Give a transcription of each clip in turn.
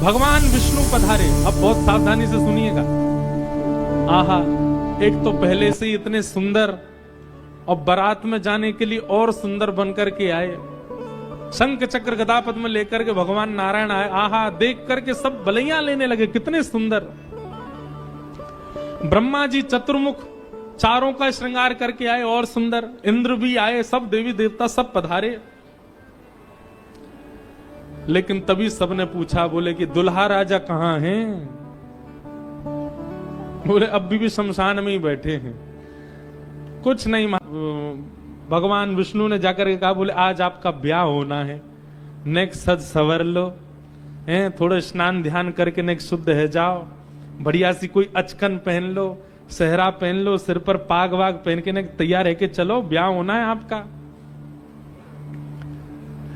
भगवान विष्णु पधारे। अब बहुत सावधानी से सुनिएगा। आहा, एक तो पहले से ही इतने सुंदर और बारात में जाने के लिए और सुंदर बनकर के आए। शंख चक्र गदा पद्म लेकर के भगवान नारायण आए। आहा, देख करके सब बलैया लेने लगे, कितने सुंदर। ब्रह्मा जी चतुर्मुख चारों का श्रृंगार करके आए और सुंदर। इंद्र भी आए, सब देवी देवता सब पधारे। लेकिन तभी सबने पूछा, बोले कि दुल्हा राजा कहां हैं? बोले अभी भी शमशान में ही बैठे हैं। कुछ नहीं, भगवान विष्णु ने जाकर के कहा, बोले आज आपका ब्याह होना है, नेक सज सवर लो, हैं थोड़ा स्नान ध्यान करके नेक शुद्ध है जाओ, बढ़िया सी कोई अचकन पहन लो, सेहरा पहन लो, सिर पर पाग वाग पहन के नेक तैयार है के चलो, ब्याह होना है आपका।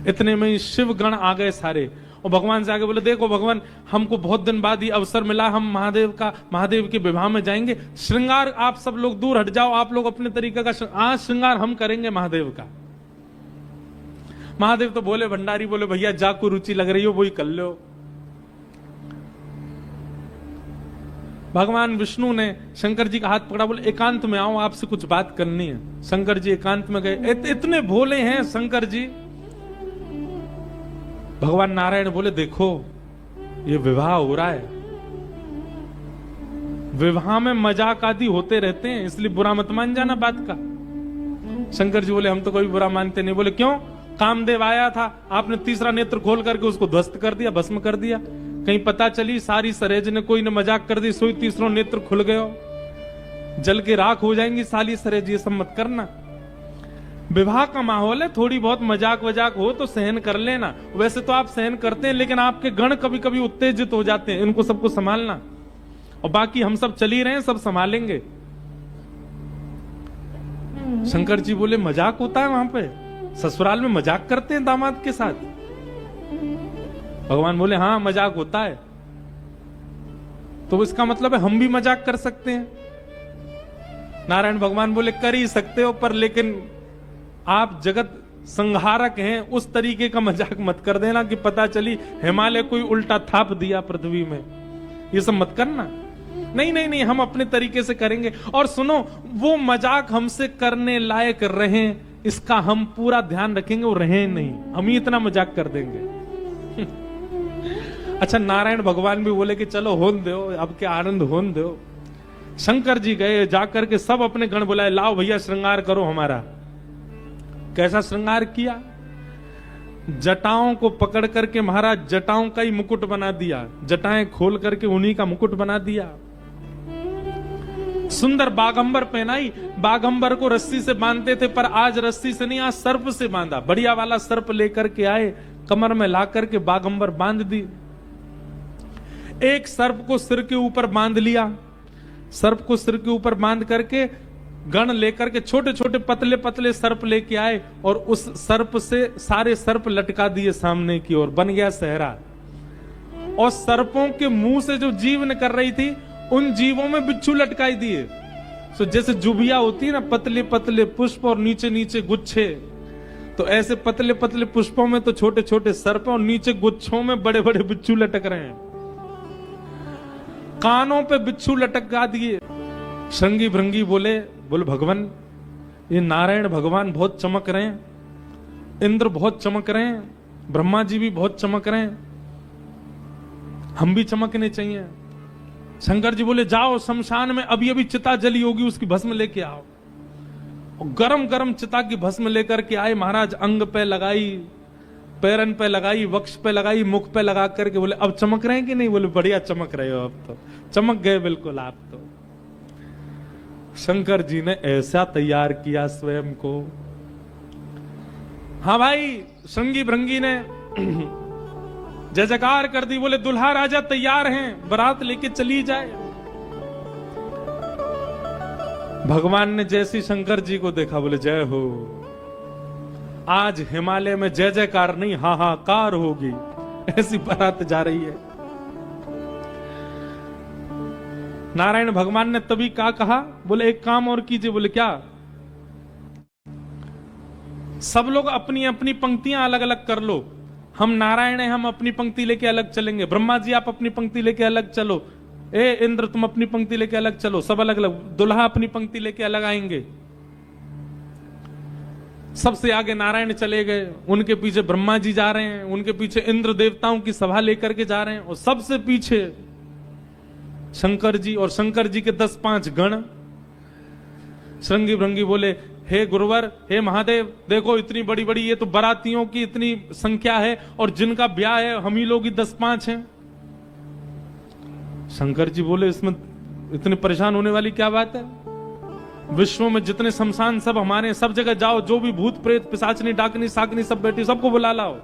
इतने में ही शिव गण आ गए सारे और भगवान से आगे बोले, देखो भगवान, हमको बहुत दिन बाद ये अवसर मिला, हम महादेव के विवाह में जाएंगे, श्रृंगार आप सब लोग दूर हट जाओ, आप लोग अपने तरीके का आज श्रृंगार हम करेंगे महादेव का। महादेव तो बोले, भंडारी बोले, भैया जा को रुचि लग रही हो वही कर लो। भगवान विष्णु ने शंकर जी का हाथ पकड़ा, बोले एकांत में आओ, आपसे कुछ बात करनी है। शंकर जी एकांत में गए। इतने भोले हैं शंकर जी। भगवान नारायण बोले, देखो ये विवाह हो रहा है, विवाह में मजाक आदि होते रहते हैं, इसलिए बुरा मत मान जाना बात का। शंकर जी बोले, हम तो कोई बुरा मानते नहीं। बोले क्यों? कामदेव आया था, आपने तीसरा नेत्र खोल करके उसको ध्वस्त कर दिया, भस्म कर दिया। कहीं पता चली सारी सरेज ने कोई ने मजाक कर दी, सोई तीसरा नेत्र खुल गयो, जल के राख हो जाएंगी साली सरेज, ये सब मत करना। विवाह का माहौल है, थोड़ी बहुत मजाक वजाक हो तो सहन कर लेना। वैसे तो आप सहन करते हैं, लेकिन आपके गण कभी कभी उत्तेजित हो जाते हैं, इनको सबको संभालना। और बाकी हम सब चल ही रहे हैं, सब संभालेंगे। शंकर जी बोले, मजाक होता है वहां पे? ससुराल में मजाक करते हैं दामाद के साथ? भगवान बोले, हाँ मजाक होता है। तो इसका मतलब है हम भी मजाक कर सकते हैं? नारायण भगवान बोले, कर ही सकते हो, पर लेकिन आप जगत संहारक हैं, उस तरीके का मजाक मत कर देना कि पता चली हिमालय कोई उल्टा थाप दिया पृथ्वी में। ये सब मत करना। नहीं नहीं नहीं, हम अपने तरीके से करेंगे। और सुनो, वो मजाक हमसे करने लायक रहे, इसका हम पूरा ध्यान रखेंगे, वो रहे नहीं, हम ही इतना मजाक कर देंगे। अच्छा, नारायण भगवान भी बोले कि चलो होन दो, अब के आनंद होन दो। शंकर जी गए, जाकर के सब अपने गण बुलाए, लाओ भैया श्रृंगार करो हमारा। कैसा श्रृंगार किया? जटाओं को पकड़ करके महाराज जटाओं का ही मुकुट बना दिया, जटाएं खोल करके उन्हीं का मुकुट बना दिया। सुंदर बागंबर पहनाई। बागंबर को रस्सी से बांधते थे, पर आज रस्सी से नहीं, आज सर्प से बांधा। बढ़िया वाला सर्प लेकर के आए, कमर में ला करके बागंबर बांध दी। एक सर्प को सिर के ऊपर बांध लिया, सर्प को सिर के ऊपर बांध करके गण लेकर के छोटे छोटे पतले पतले सर्प लेके आए और उस सर्प से सारे सर्प लटका दिए सामने की ओर, बन गया सहरा। और सर्पों के मुंह से जो जीवन कर रही थी, उन जीवों में बिच्छू लटकाई दिए। तो जैसे जुबिया होती है ना, पतले पतले पुष्प और नीचे नीचे गुच्छे, तो ऐसे पतले पतले पुष्पों में तो छोटे छोटे सर्प और नीचे गुच्छों में बड़े बड़े बिच्छू लटक रहे हैं। कानों पे बिच्छू लटका दिए। श्रृंगी भृंगी बोले भगवान, ये नारायण भगवान बहुत चमक रहे हैं, इंद्र बहुत चमक रहे हैं, ब्रह्मा जी भी बहुत चमक रहे हैं, हम भी चमकने चाहिए। शंकर जी बोले, जाओ शमशान में अभी अभी चिता जली होगी, उसकी भस्म लेके आओ। और गरम गरम चिता की भस्म लेकर के आए महाराज। अंग पे लगाई, पैरन पे लगाई, वक्ष पे लगाई, मुख पे लगा करके बोले, अब चमक रहे हैं कि नहीं? बोले, बढ़िया चमक रहे हो, अब तो चमक गए बिल्कुल आप तो। शंकर जी ने ऐसा तैयार किया स्वयं को। हाँ भाई, श्रृंगी भृंगी ने जय जयकार कर दी। बोले, दुल्हा राजा तैयार हैं, बारात लेके चली जाए। भगवान ने जैसी शंकर जी को देखा, बोले जय हो, आज हिमालय में जय जयकार नहीं हाहाकार होगी, ऐसी बारात जा रही है। नारायण भगवान ने तभी क्या कहा? बोले एक काम और कीजिए। बोले क्या? सब लोग अपनी अपनी पंक्तियां अलग अलग कर लो, हम नारायण हैं, हम अपनी पंक्ति लेके अलग चलेंगे। ब्रह्मा जी आप अपनी पंक्ति लेके अलग चलो, ए इंद्र तुम अपनी पंक्ति लेके अलग चलो, सब अलग अलग। दुल्हा अपनी पंक्ति लेके अलग आएंगे। सबसे आगे नारायण चले गए, उनके पीछे ब्रह्मा जी जा रहे हैं, उनके पीछे इंद्र देवताओं की सभा लेकर के जा रहे हैं, और सबसे पीछे शंकर जी, और शंकर जी के 10-5 गण श्रृंगी भृंगी बोले, हे गुरुवर, हे महादेव, देखो इतनी बड़ी बड़ी ये तो बारातियों की इतनी संख्या है, और जिनका ब्याह है हम ही लोग ही 10-5 हैं। शंकर जी बोले, इसमें इतने परेशान होने वाली क्या बात है? विश्व में जितने शमशान सब हमारे, सब जगह जाओ, जो भी भूत प्रेत पिशाचनी डाकनी साकनी सब बैठी, सबको बुला लाओ,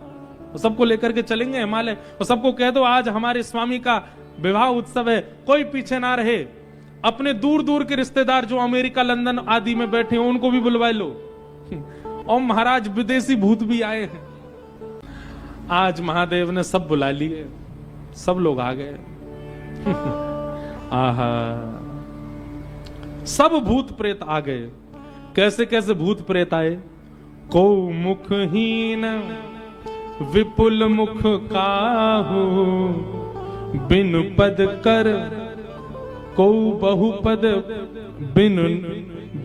सबको लेकर के चलेंगे हिमालय, और सबको कह दो आज हमारे स्वामी का विवाह उत्सव है, कोई पीछे ना रहे। अपने दूर दूर के रिश्तेदार जो अमेरिका लंदन आदि में बैठे हैं उनको भी बुलवा लो। और महाराज विदेशी भूत भी आए हैं। आज महादेव ने सब बुला लिए, सब लोग आ गए। आहा, सब भूत प्रेत आ गए। कैसे कैसे भूत प्रेत आए? को मुखहीन विपुल मुख काहू, बिन पद कर को बहुपद, बिन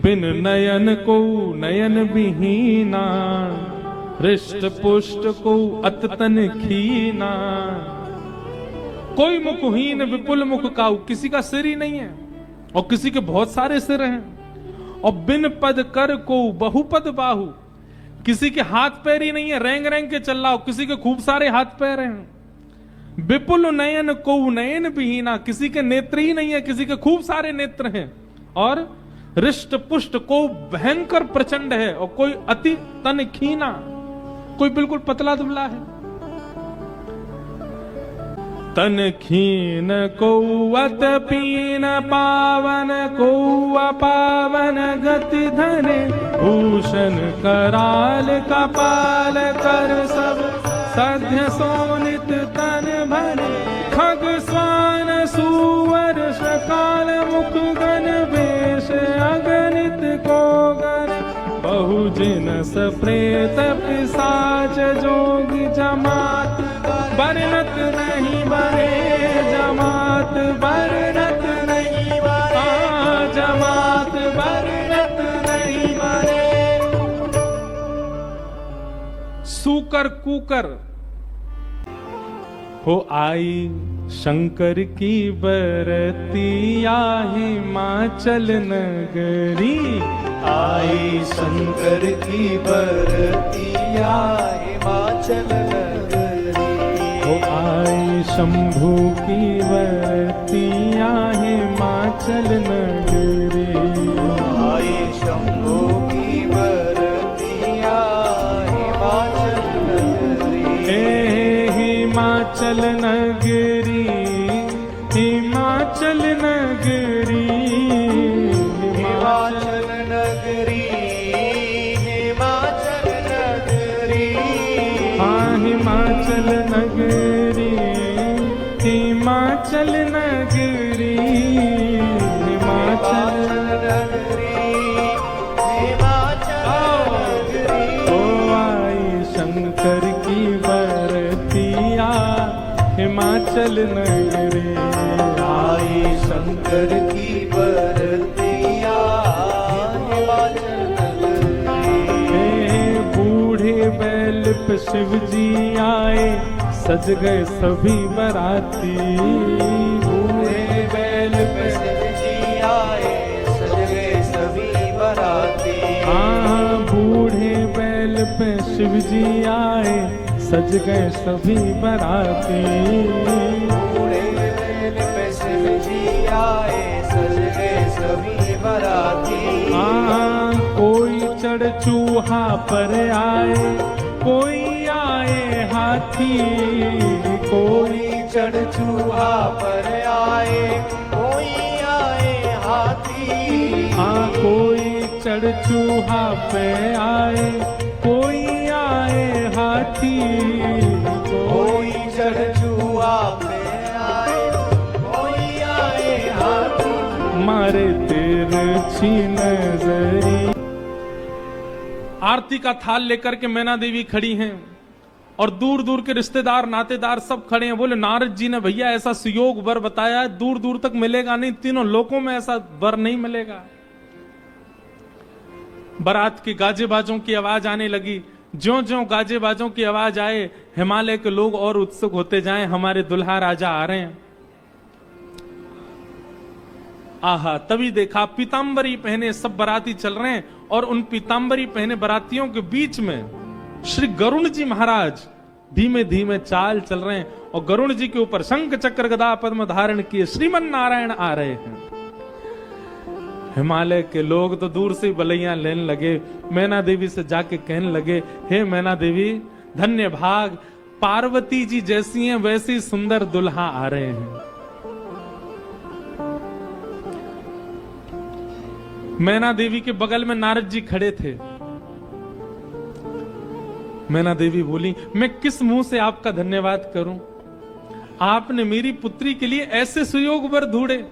बिन नयन को नयन विहीना, हृष्ट पुष्ट को अततन खीना। कोई मुखहीन विपुल मुख काहू, किसी का सिर ही नहीं है और किसी के बहुत सारे सिर हैं। और बिन पद कर को बहुपद बाहु, किसी के हाथ पैर ही नहीं है, रेंग रेंग के चल रहा हो, किसी के खूब सारे हाथ पैर हैं। विपुल नयन को नयन विहीना, किसी के नेत्र ही नहीं है, किसी के खूब सारे नेत्र हैं। और हृष्ट पुष्ट को भयंकर प्रचंड है, और कोई अति तन खीना, कोई बिल्कुल पतला दुबला है। तन खीन को अत पीन, पावन को अपावन गति धरे, भूषण कराल कपाल कर सब सध्य सोनित तन भरे। खग स्वान सुवर सकाल मुख गण वेश, अगणित को गण बहु जिनस प्रेत पिशाच जोगी जमात, बरनत नहीं बरे जमात, बरनत नहीं बरे जमात, बरनत नहीं बरे। सूकर कूकर हो आई शंकर की बरतिया, हिमाचल नगरी आई शंकर की बरतिया, हिमाचल नगरी। हो आई शंभू की बरतिया, हिमाचल नगरी। आई शंभू की बरतिया, हिमाचल नगरी। हिमाचल नगरी, हिमाचल नगरी, हिमाचल नगरी, हिमाचल नगरी। हाँ हिमाचल नगरी, हिमाचल नगरी, हिमाचल नगरी, हिमाचल नगरी। ओ आई शंकर की बरतिया, हिमाचल नगरी। आई शंकर की बरतिया, हिमाचल नगरी। बूढ़े बैल पे शिव जी आए, सज गए सभी बराती। बूढ़े बैल पे शिव जी आए, सज गए सभी बराती। हाँ बूढ़े बैल पे शिव जी आए, सज गए सभी बराती। बूढ़े बैल पे शिव जी आए, सज गए सभी बराती। हाँ कोई चढ़ चूहा पर आए, कोई आए हाथी। कोई चढ़ चूहा पर आए, कोई आए हाथी। हाँ कोई चढ़ चूहा पे आए, कोई आए हाथी। कोई चढ़ चूहा पे आए, कोई आए हाथी। मारे तिरछी नजरी। आरती का थाल लेकर के मैना देवी खड़ी हैं, और दूर दूर के रिश्तेदार नातेदार सब खड़े हैं। बोले नारद जी ने भैया ऐसा सुयोग वर बताया है, दूर दूर तक मिलेगा नहीं, तीनों लोकों में ऐसा वर नहीं मिलेगा। बारात की गाजे बाजों की आवाज आने लगी। ज्यों ज्यों गाजे बाजों की आवाज आए, हिमालय के लोग और उत्सुक होते जाएं, हमारे दुल्हा राजा आ रहे हैं। आहा, तभी देखा पीतांबरी पहने सब बाराती चल रहे हैं और उन पीतांबरी पहने बारातियों के बीच में श्री गरुण जी महाराज धीमे धीमे चाल चल रहे हैं और गरुण जी के ऊपर शंख चक्र गदा पद्म धारण किए श्रीमन नारायण आ रहे हैं। हिमालय के लोग तो दूर से बलैया लेने लगे। मैना देवी से जाके कहने लगे, हे मैना देवी धन्य भाग, पार्वती जी जैसी हैं वैसी सुंदर दुल्हा आ रहे हैं। मैना देवी के बगल में नारद जी खड़े थे। मैना देवी बोली, मैं किस मुंह से आपका धन्यवाद करूं? आपने मेरी पुत्री के लिए ऐसे सुयोग वर ढूंढे।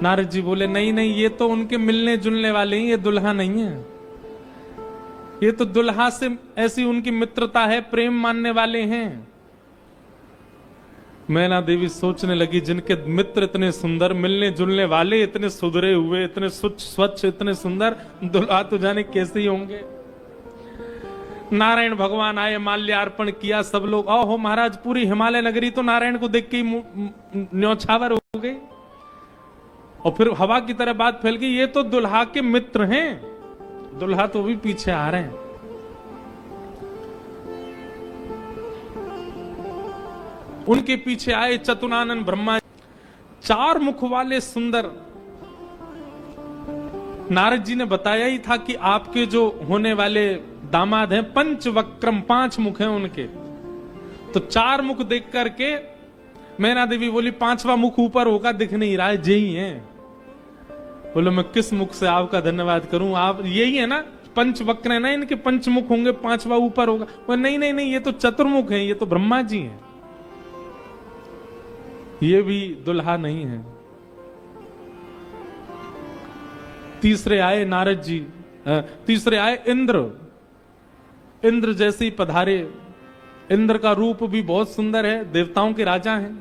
नारद जी बोले, नहीं नहीं, ये तो उनके मिलने जुलने वाले हैं, ये दुल्हा नहीं है। ये तो दुल्हा से ऐसी उनकी मित्रता है, प्रेम मानने वाले हैं। मैना देवी सोचने लगी, जिनके मित्र इतने सुंदर, मिलने जुलने वाले इतने सुधरे हुए, इतने स्वच्छ, इतने सुंदर, दुल्हा तो जाने कैसे ही होंगे। नारायण भगवान आए, माल्यार्पण किया, सब लोग आओ महाराज, पूरी हिमालय नगरी तो नारायण को देख के ही न्यौछावर हो गई। और फिर हवा की तरह बात फैल गई, ये तो दुल्हा के मित्र हैं, दुल्हा तो भी पीछे आ रहे हैं। उनके पीछे आए चतुरानन ब्रह्मा, 4 मुख वाले सुंदर। नारद जी ने बताया ही था कि आपके जो होने वाले दामाद हैं पंचवक्रम, 5 मुख हैं उनके। तो 4 मुख देख करके मैना देवी बोली, 5वां मुख ऊपर होगा, दिख नहीं रहा है, यही है। बोलो, मैं किस मुख से आपका धन्यवाद करूं? आप यही है ना, पंचवक्र है ना, इनके पंचमुख होंगे, 5वां ऊपर होगा। वो नहीं नहीं नहीं, ये तो चतुर्मुख है, ये तो ब्रह्मा जी हैं, ये भी दुल्हा नहीं है। तीसरे आए नारद जी, तीसरे आए इंद्र। इंद्र जैसे ही पधारे। इंद्र का रूप भी बहुत सुंदर है, देवताओं के राजा हैं।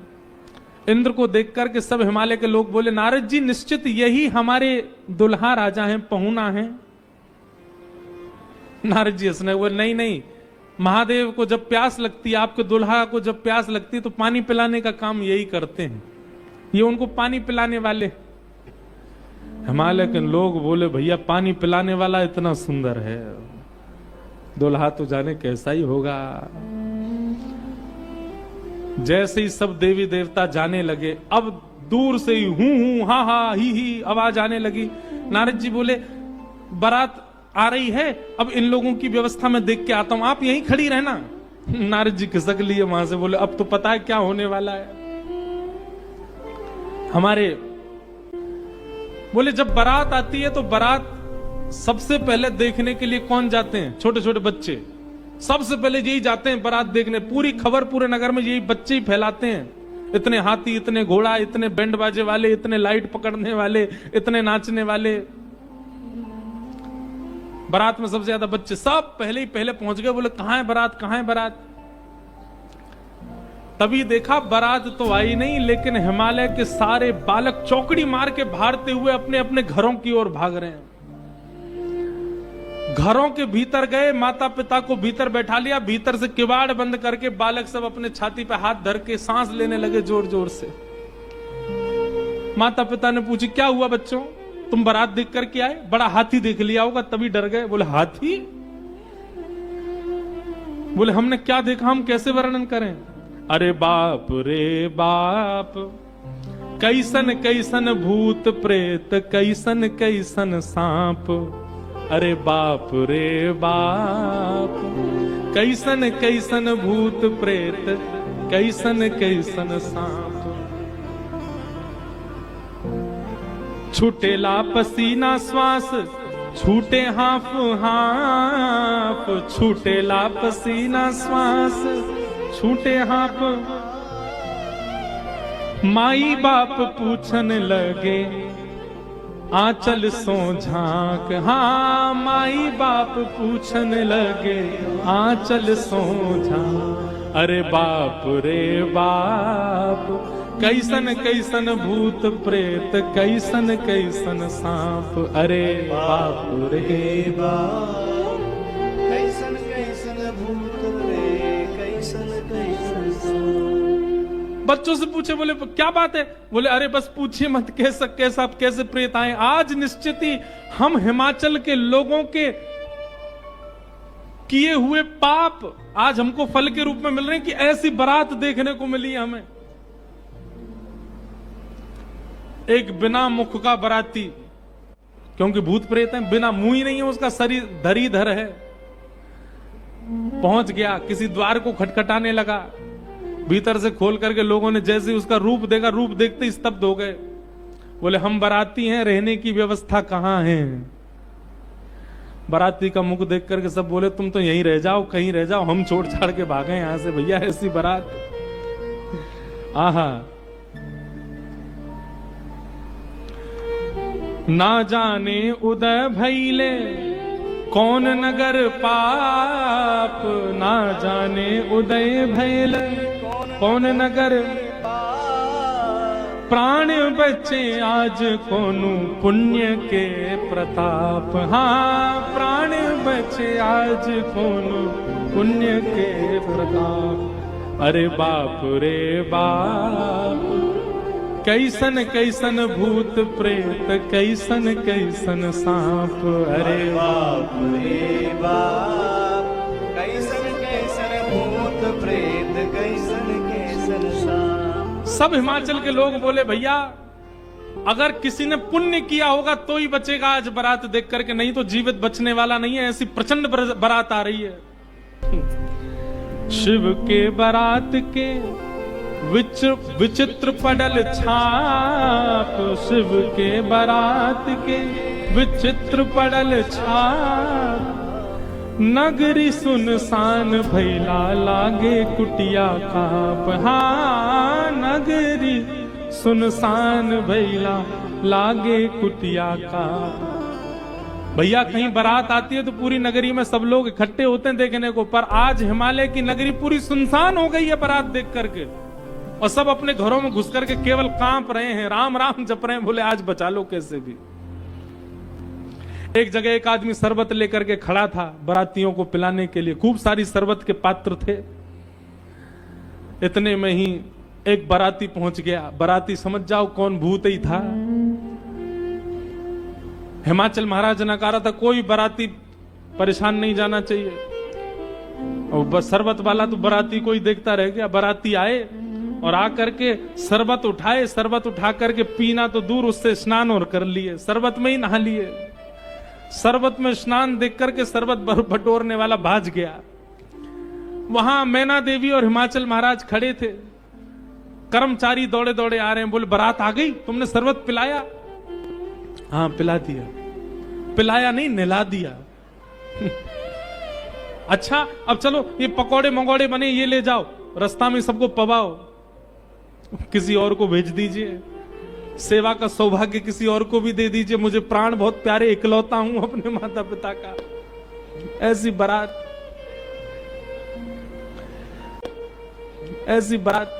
इंद्र को देख करके सब हिमालय के लोग बोले, नारद जी निश्चित यही हमारे दुल्हा राजा हैं, पहुना हैं। नारद जी हंसने हुए, नहीं नहीं, महादेव को जब प्यास लगती है, आपके दुल्हा को जब प्यास लगती है तो पानी पिलाने का काम यही करते हैं, ये उनको पानी पिलाने वाले। हिमालय के लोग बोले, भैया पानी पिलाने वाला इतना सुंदर है, दुल्हा तो जाने कैसा ही होगा। जैसे ही सब देवी देवता जाने लगे, अब दूर से ही हूं हा हा ही आवाज आने लगी। नारद जी बोले, बारात आ रही है, अब इन लोगों की व्यवस्था में देख के आता हूं, आप यहीं खड़ी रहना। नारद जी खिसक लिए वहां से, बोले अब तो पता है क्या होने वाला है हमारे। बोले जब बारात आती है तो बारात सबसे पहले देखने के लिए कौन जाते हैं? छोटे छोटे बच्चे सबसे पहले यही जाते हैं बारात देखने। पूरी खबर पूरे नगर में यही बच्चे ही फैलाते हैं। इतने हाथी, इतने घोड़ा, इतने बैंड बाजे वाले, इतने लाइट पकड़ने वाले, इतने नाचने वाले। बारात में सबसे ज्यादा बच्चे, सब पहले ही पहले पहुंच गए। बोले कहां है बारात, कहां है बारात? तभी देखा बारात तो आई नहीं, लेकिन हिमालय के सारे बालक चौकड़ी मार के भागते हुए अपने अपने घरों की ओर भाग रहे हैं। घरों के भीतर गए, माता पिता को भीतर बैठा लिया, भीतर से किवाड़ बंद करके बालक सब अपने छाती पे हाथ धर के सांस लेने लगे जोर जोर से। माता पिता ने पूछी, क्या हुआ बच्चों, तुम बारात देख करके आए? बड़ा हाथी देख लिया होगा तभी डर गए। बोले हाथी? बोले हमने क्या देखा, हम कैसे वर्णन करें? अरे बाप रे बाप, कैसन कैसन भूत प्रेत, कैसन कैसन सांप। अरे बाप रे बाप, कैसन कैसन भूत प्रेत, कैसन कैसन सांप। छूटेला पसीना श्वास, छूटे हाफ हाफ, छूटेला पसीना श्वास, छूटे हाफ। माई बाप पूछन लगे, आंचल सो झांक, हाँ माई बाप पूछन लगे आंचल सो झांक। अरे बाप रे बाप, कैसन कैसन भूत प्रेत, कैसन कैसन सांप। अरे बाप रे बाप, कैसन कैसन भूत रे, कैसन कैसन सांप। बच्चों से पूछे, बोले क्या बात है? बोले अरे बस पूछिए मत, कैसा कैसे प्रेत आए। आज निश्चित ही हम हिमाचल के लोगों के किए हुए पाप आज हमको फल के रूप में मिल रहे हैं कि ऐसी बारात देखने को मिली हमें। एक बिना मुख का बराती, क्योंकि भूत प्रेत है, बिना मुंह ही नहीं है, उसका शरीर धरीधर है, पहुंच गया, किसी द्वार को खटखटाने लगा, भीतर से खोल करके लोगों ने जैसे उसका रूप देखा, रूप देखते ही स्तब्ध हो गए। बोले हम बाराती हैं, रहने की व्यवस्था कहां है? बाराती का मुख देख करके सब बोले तुम तो यहीं रह जाओ, कहीं रह जाओ, हम छोड़ छाड़ के भागे यहां से, भैया ऐसी बारात। आहा, ना जाने उदय भैले कौन नगर पाप, ना जाने उदय भैले कौन नगर प्राण बचे आज कोनु पुण्य के प्रताप। हाँ प्राण बचे आज कोनु पुण्य के प्रताप। अरे बाप रे बाप, कैसन कैसन भूत प्रेत, कैसन कैसन सांप। अरे बाप रे बाप, कैसन कैसन भूत प्रेत, कैसन कैसन सांप। सब हिमाचल के लोग बोले भैया अगर किसी ने पुण्य किया होगा तो ही बचेगा आज बारात देख करके, नहीं तो जीवित बचने वाला नहीं है। ऐसी प्रचंड बारात आ रही है। शिव के बारात के विचित्र पडल छाप, शिव के बारात के विचित्र पडल छाप। नगरी सुनसान भैला लागे कुटिया काप। हाँ नगरी सुनसान भैला लागे कुटिया काप। भैया कहीं बारात आती है तो पूरी नगरी में सब लोग इकट्ठे होते हैं देखने को, पर आज हिमालय की नगरी पूरी सुनसान हो गई है बारात देख करके, और सब अपने घरों में घुस करके केवल कांप रहे हैं, राम राम जप रहे हैं, बोले आज बचा लो कैसे भी। एक जगह एक आदमी शरबत लेकर के खड़ा था बारातियों को पिलाने के लिए, खूब सारी शरबत के पात्र थे। इतने में ही एक बाराती पहुंच गया। बाराती समझ जाओ कौन भूत ही था। हिमाचल महाराज ने कहा था कोई बाराती परेशान नहीं जाना चाहिए, और बस शरबत वाला तो बाराती को ही देखता रह गया। बाराती आए और आकर के शरबत उठाए, शरबत उठा करके पीना तो दूर, उससे स्नान और कर लिए, शरबत में ही नहा लिए। शरबत में स्नान देख करके शरबत बटोरने वाला भाज गया। वहां मैना देवी और हिमाचल महाराज खड़े थे। कर्मचारी दौड़े दौड़े आ रहे हैं, बोले बारात आ गई, तुमने शरबत पिलाया? हाँ पिला दिया। पिलाया नहीं, नहला दिया। अच्छा अब चलो ये पकौड़े मंगौड़े बने, ये ले जाओ, रास्ता में सबको पवाओ, किसी और को भेज दीजिए, सेवा का सौभाग्य किसी और को भी दे दीजिए, मुझे प्राण बहुत प्यारे, इकलौता हूं अपने माता पिता का। ऐसी बारात, ऐसी बारात।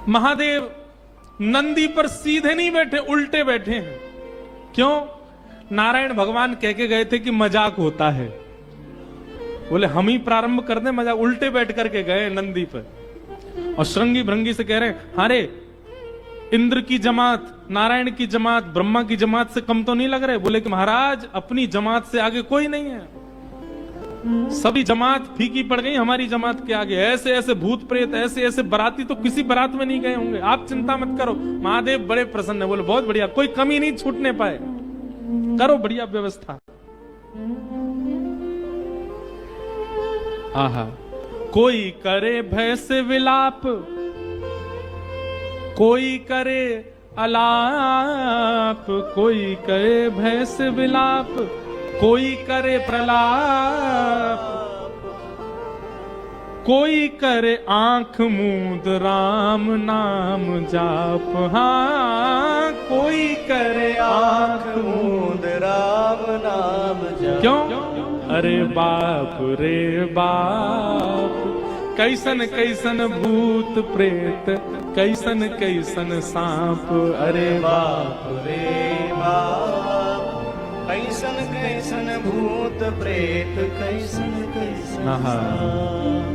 महादेव नंदी पर सीधे नहीं बैठे, उल्टे बैठे हैं। क्यों? नारायण भगवान कह के गए थे कि मजाक होता है, बोले हम ही प्रारंभ कर दें मजाक। उल्टे बैठ करके गए नंदी पर और श्रृंगी भृंगी से कह रहे हैं, अरे इंद्र की जमात, नारायण की जमात, ब्रह्मा की जमात से कम तो नहीं लग रहे? बोले कि महाराज अपनी जमात से आगे कोई नहीं है, सभी जमात फीकी पड़ गई हमारी जमात के आगे। ऐसे ऐसे भूत प्रेत, ऐसे ऐसे बाराती तो किसी बारात में नहीं गए होंगे, आप चिंता मत करो। महादेव बड़े प्रसन्न है, बोले बहुत बढ़िया, कोई कमी नहीं छूटने पाए, करो बढ़िया व्यवस्था। आहा, कोई करे भय से विलाप, कोई करे अलाप, कोई करे भय से विलाप, कोई करे प्रलाप, कोई करे आंख मूंद राम नाम जाप, हाँ कोई करे आंख मूंद राम नाम जाप। क्यों? अरे बाप रे बाप, कैसन कैसन भूत प्रेत, कैसन कैसन सांप। अरे बाप रे बाप, कैसन कैसन भूत प्रेत, कैसन कैसन सांप।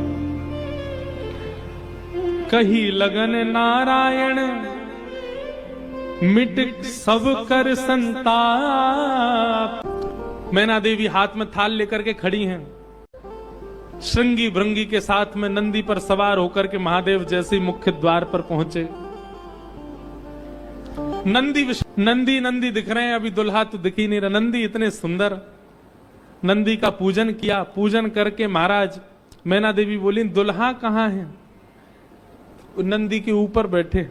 कही लगन नारायण, मिट सब कर संताप। मैना देवी हाथ में थाल लेकर के खड़ी हैं। श्रृंगी भृंगी के साथ में नंदी पर सवार होकर के महादेव जैसे मुख्य द्वार पर पहुंचे। नंदी नंदी दिख रहे हैं, अभी दुल्हा तो दिख ही नहीं रहा। नंदी इतने सुंदर। नंदी का पूजन किया। पूजन करके महाराज मैना देवी बोली दुल्हा कहां है? नंदी के ऊपर बैठे।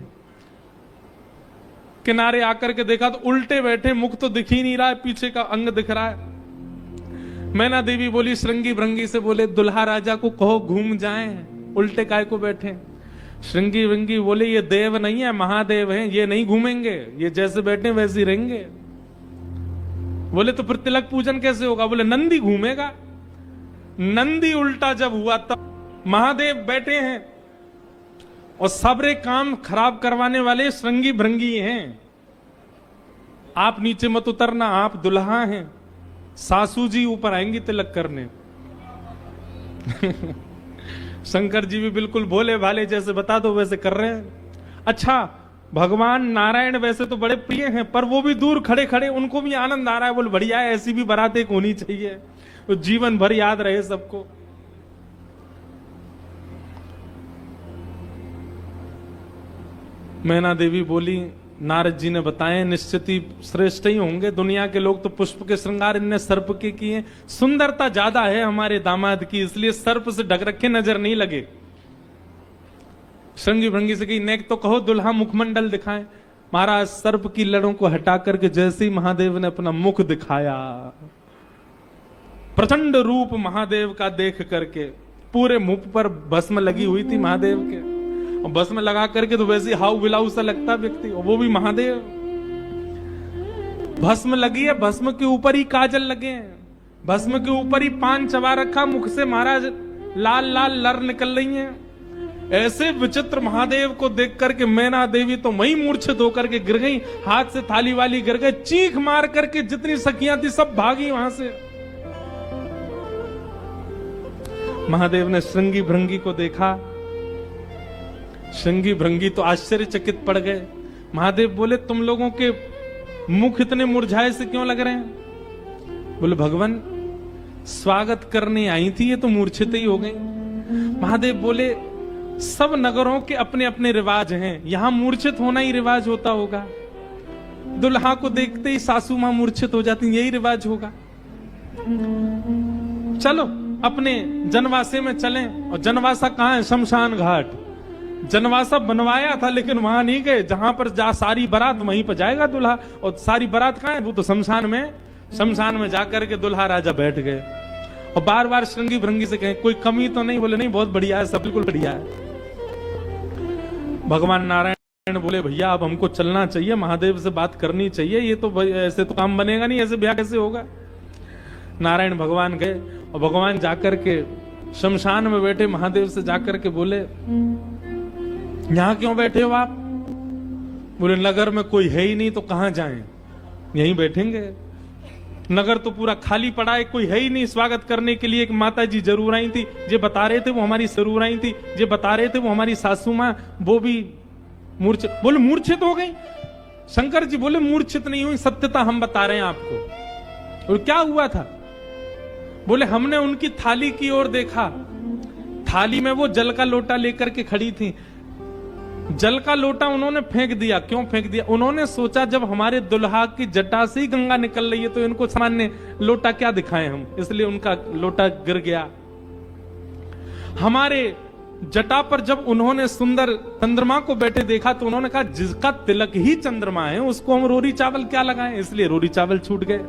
किनारे आकर के देखा तो उल्टे बैठे, मुख तो दिख ही नहीं रहा है, पीछे का अंग दिख रहा है। मैना देवी बोली श्रृंगी भृंगी से, बोले दुल्हा राजा को कहो घूम जाएं, उल्टे काय को बैठे। श्रृंगी भृंगी बोले ये देव नहीं है, महादेव हैं, ये नहीं घूमेंगे, ये जैसे बैठे वैसे ही रहेंगे। बोले तो फिर तिलक पूजन कैसे होगा? बोले नंदी घूमेगा। नंदी उल्टा जब हुआ तब महादेव बैठे हैं और सबरे काम खराब करवाने वाले श्रृंगी भृंगी हैं। आप नीचे मत उतरना, आप दुल्हा हैं, सासू जी ऊपर आएंगी तिलक करने। शंकर जी भी बिल्कुल भोले भाले, जैसे बता दो वैसे कर रहे हैं। अच्छा, भगवान नारायण वैसे तो बड़े प्रिय हैं, पर वो भी दूर खड़े खड़े उनको भी आनंद आ रहा है। बोले बढ़िया है, ऐसी भी बारात एक होनी चाहिए, तो जीवन भर याद रहे सबको। मैना देवी बोली नारद जी ने बताए निश्चित ही श्रेष्ठ ही होंगे। दुनिया के लोग तो पुष्प के श्रृंगार इनने सर्प के किए, सुंदरता ज्यादा है हमारे दामाद की, इसलिए सर्प से ढक रखे नजर नहीं लगे। श्रृंगी भृंगी से कही नेक तो कहो दुल्हा मुखमंडल दिखाएं। महाराज सर्प की लड़ों को हटा करके जैसे ही महादेव ने अपना मुख दिखाया, प्रचंड रूप महादेव का देख करके पूरे मुख पर भस्म लगी हुई थी महादेव के, और भस्म लगा करके तो वैसे हाउ बिलाऊ सा लगता व्यक्ति, और वो भी महादेव। भस्म लगी है, भस्म के ऊपर ही काजल लगे हैं, भस्म के ऊपर ही पान चबा रखा, मुख से महाराज लाल लाल लर निकल रही हैं। ऐसे विचित्र महादेव को देख करके मैना देवी तो वहीं मूर्छित होकर के गिर गई, हाथ से थाली वाली गिर गई, चीख मार करके जितनी सखियां थी सब भागी वहां से। महादेव ने श्रृंगी भृंगी को देखा। श्रृंगी भृंगी तो आश्चर्यचकित पड़ गए। महादेव बोले तुम लोगों के मुख इतने मुरझाए से क्यों लग रहे हैं? बोले भगवान स्वागत करने आई थी, ये तो मूर्छित ही हो गई। महादेव बोले सब नगरों के अपने अपने रिवाज हैं, यहां मूर्छित होना ही रिवाज होता होगा। दुल्हा को देखते ही सासू मां मूर्छित हो जाती, यही रिवाज होगा। चलो अपने जनवासे में चलें। और जनवासा कहां है? शमशान घाट। जनवासा बनवाया था लेकिन वहां नहीं गए, जहां पर जा सारी बारात वहीं पर जाएगा दुल्हा। और सारी बारात कहां है? वो तो शमशान में। शमशान में जाकर के दुल्हा राजा बैठ गए और बार बार श्रृंगी भृंगी से कहें कोई कमी तो नहीं? बोले नहीं, बहुत बढ़िया है, सब बिल्कुल बढ़िया है। भगवान नारायण बोले भैया अब हमको चलना चाहिए, महादेव से बात करनी चाहिए, ये तो ऐसे तो काम बनेगा नहीं, ऐसे ब्याह कैसे होगा। नारायण भगवान गए और भगवान जाकर के शमशान में बैठे महादेव से जाकर के बोले यहां क्यों बैठे हो आप? बोले नगर में कोई है ही नहीं तो कहां जाएं, यहीं बैठेंगे। नगर तो पूरा खाली पड़ा है, कोई है ही नहीं स्वागत करने के लिए। एक माता जी जरूर आई थी, जे बता रहे थे वो हमारी जरूर आई थी, जे बता रहे थे वो हमारी सासू मां, वो भी मूर्छित। बोले मूर्छित हो गई? शंकर जी बोले मूर्छित नहीं हुई, सत्यता हम बता रहे हैं आपको। और क्या हुआ था? बोले हमने उनकी थाली की ओर देखा, थाली में वो जल का लोटा लेकर के खड़ी थी। जल का लोटा उन्होंने फेंक दिया। क्यों फेंक दिया? उन्होंने सोचा जब हमारे दुल्हा की जटा से ही गंगा निकल रही है तो इनको सामान्य लोटा क्या दिखाएं हम, इसलिए उनका लोटा गिर गया। हमारे जटा पर जब उन्होंने सुंदर चंद्रमा को बैठे देखा तो उन्होंने कहा जिसका तिलक ही चंद्रमा है उसको हम रोरी चावल क्या लगाएं, इसलिए रोरी चावल छूट गए।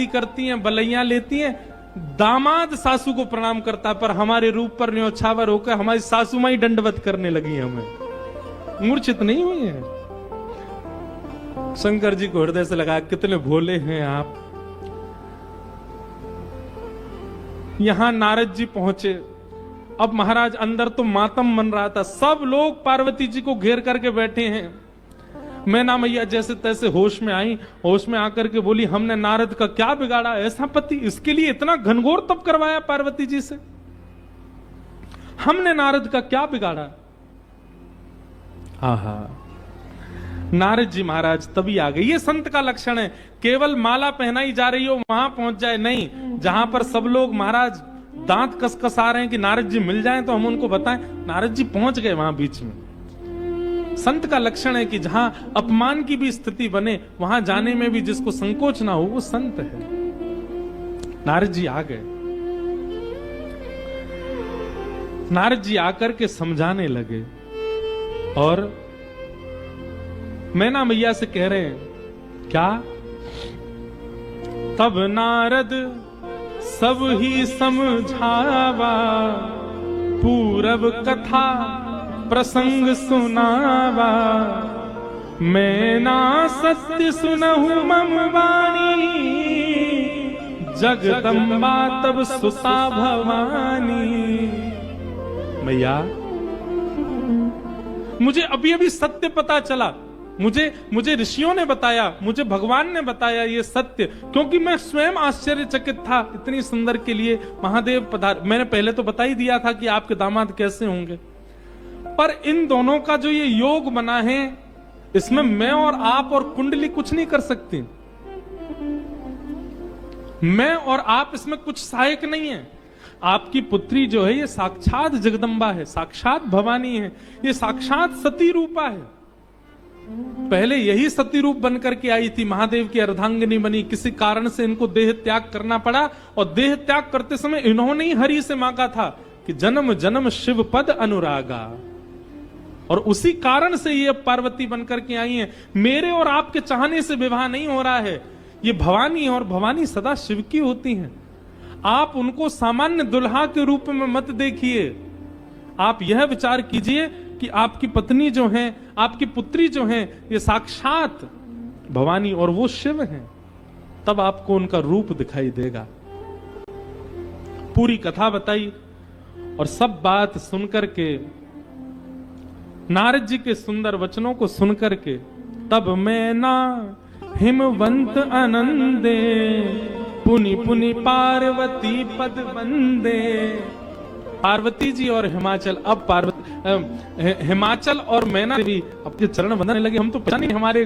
करती हैं, बलैया लेती हैं, दामाद सासू को प्रणाम करता, पर हमारे रूप पर न्योछावर होकर हमारी सासू माई दंडवत करने लगी। हमें मूर्छित नहीं हुई है। शंकर जी को हृदय से लगा, कितने भोले हैं आप। यहां नारद जी पहुंचे। अब महाराज अंदर तो मातम मन रहा था, सब लोग पार्वती जी को घेर करके बैठे हैं। मैना मैया जैसे तैसे होश में आई, होश में आकर के बोली, हमने नारद का क्या बिगाड़ा, ऐसा पति, इसके लिए इतना घनघोर तप करवाया पार्वती जी से, हमने नारद का क्या बिगाड़ा। आहा, नारद जी महाराज तभी आ गए। ये संत का लक्षण है, केवल माला पहनाई जा रही हो वहां पहुंच जाए नहीं, जहां पर सब लोग महाराज दांत कसकसा रहे हैं कि नारद जी मिल जाएं तो हम उनको बताएं, नारद जी पहुंच गए वहां बीच में। संत का लक्षण है कि जहां अपमान की भी स्थिति बने, वहां जाने में भी जिसको संकोच ना हो, वो संत है। नारद जी आ गए। नारद जी आकर के समझाने लगे और मैना मैया से कह रहे हैं, क्या? तब नारद सब ही समझावा, पूरब कथा प्रसंग सुनावा, मैना सत्य सुनहु मम वाणी, जगदम्बा तब सुता भवानी। मैया, मुझे अभी अभी सत्य पता चला, मुझे ऋषियों ने बताया, मुझे भगवान ने बताया ये सत्य, क्योंकि मैं स्वयं आश्चर्यचकित था। इतनी सुंदर के लिए महादेव पधार। मैंने पहले तो बता ही दिया था कि आपके दामाद कैसे होंगे, पर इन दोनों का जो ये योग बना है, इसमें मैं और आप और कुंडली कुछ नहीं कर सकती। मैं और आप इसमें कुछ सहायक नहीं है। आपकी पुत्री जो है ये साक्षात जगदम्बा है, साक्षात भवानी है, ये साक्षात सती रूपा है। पहले यही सती रूप बनकर के आई थी, महादेव की अर्धांगिनी बनी। किसी कारण से इनको देह त्याग करना पड़ा, और देह त्याग करते समय इन्होंने ही हरि से मांगा था कि जन्म जन्म शिव पद अनुरागा, और उसी कारण से ये पार्वती बनकर के आई हैं। मेरे और आपके चाहने से विवाह नहीं हो रहा है, ये भवानी है, और भवानी सदा शिव की होती हैं। आप उनको सामान्य दुल्हा के रूप में मत देखिए, आप यह विचार कीजिए कि आपकी पत्नी जो है, आपकी पुत्री जो है, ये साक्षात भवानी और वो शिव हैं। तब आपको उनका रूप दिखाई देगा। पूरी कथा बताई, और सब बात सुनकर के, नारद जी के सुंदर वचनों को सुनकर के, तब मैना हिमवंत आनंदे, पुनि पुनि पार्वती पद वंदे। पार्वती जी और हिमाचल, अब हिमाचल और मैना देवी अपने चरण वंदने लगे। हम तो पता नहीं, हमारे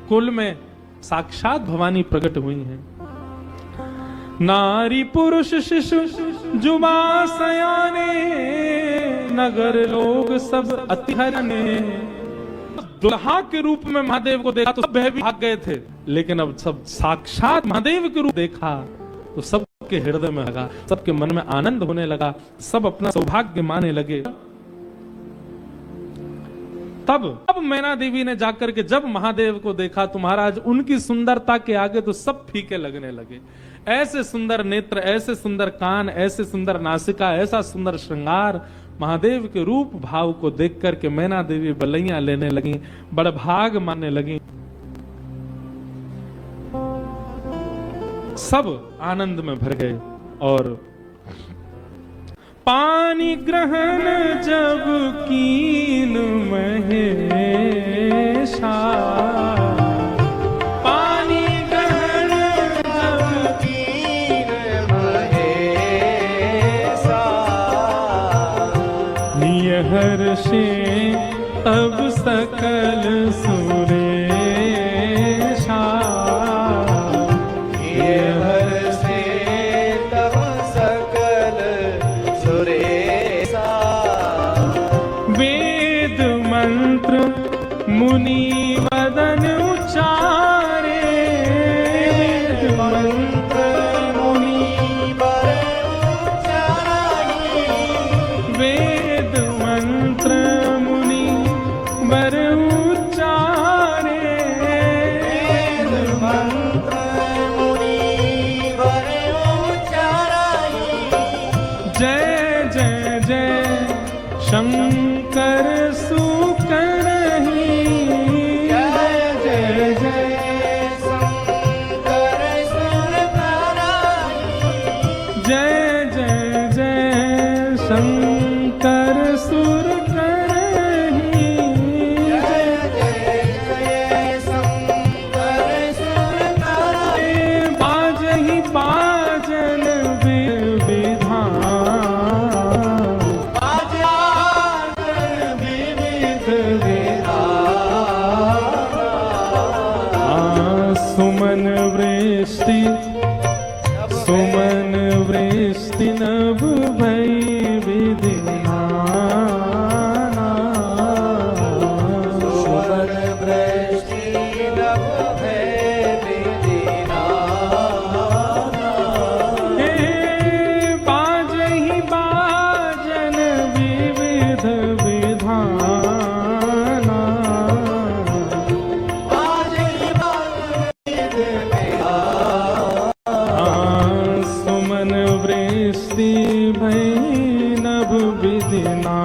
कुल में साक्षात भवानी प्रकट हुई हैं। नारी पुरुष शिशु जुबा सयाने, नगर लोग सब अति हरने। दुल्हा के रूप में महादेव को देखा तो सब भय भाग गए थे, लेकिन अब सब साक्षात महादेव के रूप देखा तो सबके हृदय में लगा, सबके मन में आनंद होने लगा, सब अपना सौभाग्य माने लगे। तब मैना देवी ने जाकर के जब महादेव को देखा तो महाराज उनकी सुंदरता के आगे तो सब फीके लगने लगे। ऐसे सुंदर नेत्र, ऐसे सुंदर कान, ऐसे सुंदर नासिका, ऐसा सुंदर श्रृंगार, महादेव के रूप भाव को देख करके मैना देवी बलैया लेने लगी, बड़भाग मानने लगी। सब आनंद में भर गए। और पानी ग्रहण जब कीन महेशा, पानी ग्रहण जब कीन महेशा, निहर्षे तब सकल सुरेशा, निहर्षे तब सकल सुरेशा। वेद मंत्र मुनि वदन उच्चारे, वेद मंत्र मुनि वर उच्चारे, वेद मंत्र मुनि वर उच्चारे, वेद मंत्र मुनि वर उच्चारे। शंकर सुकरहि जय जय जय शंकर सुर करहि जय जय जय शंकर सुर करहि जय जय जय शंकर सुर करहि बाजहि बाजन विधान सुमन वृष्टि नभ भई विधिमान सुमन वृष्टि नभ भई विधिमान हे बाजहि बाजन विविध विधान सुमन वृष्टि भई नभ विधिना